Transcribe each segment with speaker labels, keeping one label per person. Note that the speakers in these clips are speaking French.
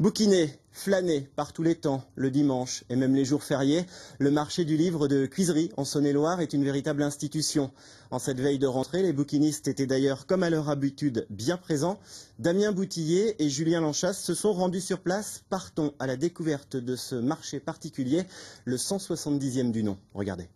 Speaker 1: Bouquiner, flâner par tous les temps, le dimanche et même les jours fériés, le marché du livre de Cuisery en Saône-et-Loire est une véritable institution. En cette veille de rentrée, les bouquinistes étaient d'ailleurs, comme à leur habitude, bien présents. Damien Boutillier et Julien Lanchasse se sont rendus sur place. Partons à la découverte de ce marché particulier, le 170e du nom. Regardez.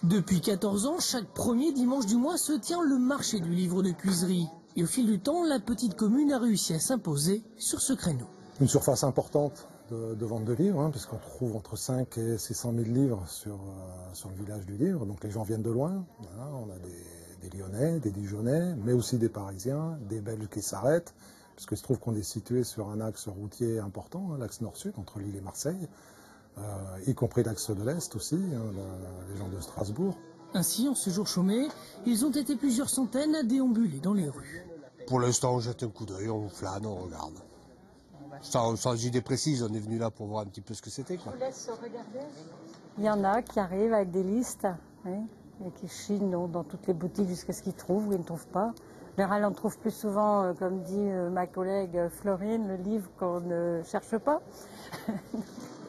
Speaker 2: Depuis 14 ans, chaque premier dimanche du mois se tient le marché du livre de Cuisery. Et au fil du temps, la petite commune a réussi à s'imposer sur ce créneau.
Speaker 3: Une surface importante de vente de livres, puisqu'on trouve entre 5 et 600 000 livres sur le village du livre. Donc les gens viennent de loin. Voilà, on a des Lyonnais, des Dijonnais, mais aussi des Parisiens, des Belges qui s'arrêtent, puisqu'il se trouve qu'on est situé sur un axe routier important, l'axe nord-sud, entre Lille et Marseille, y compris l'axe de l'Est aussi, les gens de Strasbourg.
Speaker 2: Ainsi, en ce jour chômé, ils ont été plusieurs centaines à déambuler dans les rues.
Speaker 4: Pour l'instant, on jette un coup d'œil, on flâne, on regarde. Sans idée précise, on est venu là pour voir un petit peu ce que c'était.
Speaker 5: Je vous laisse regarder. Il y en a qui arrivent avec des listes et qui chinent dans toutes les boutiques jusqu'à ce qu'ils trouvent ou ils ne trouvent pas. En général, on trouve plus souvent, comme dit ma collègue Florine, le livre qu'on ne cherche pas.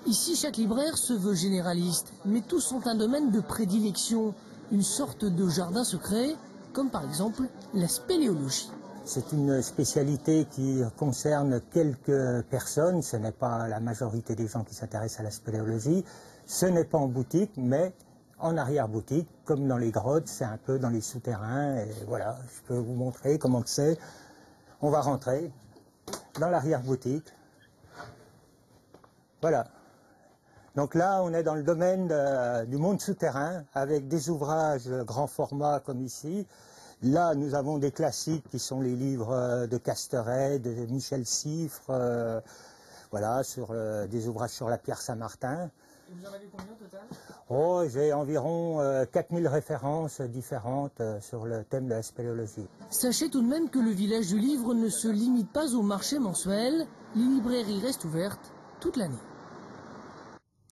Speaker 2: Ici, chaque libraire se veut généraliste, mais tous ont un domaine de prédilection, une sorte de jardin secret, comme par exemple la spéléologie.
Speaker 6: C'est une spécialité qui concerne quelques personnes, ce n'est pas la majorité des gens qui s'intéressent à la spéléologie. Ce n'est pas en boutique, mais en arrière-boutique, comme dans les grottes, c'est un peu dans les souterrains. Et voilà, je peux vous montrer comment c'est. On va rentrer dans l'arrière-boutique. Voilà. Donc là, on est dans le domaine du monde souterrain, avec des ouvrages grand format comme ici. Là, nous avons des classiques qui sont les livres de Casteret, de Michel Siffre, voilà, sur des ouvrages sur la pierre Saint-Martin.
Speaker 2: Et vous en avez combien au total ?
Speaker 6: Oh, j'ai environ 4000 références différentes sur le thème de la spéléologie.
Speaker 2: Sachez tout de même que le village du livre ne se limite pas au marché mensuel. Les librairies restent ouvertes toute l'année.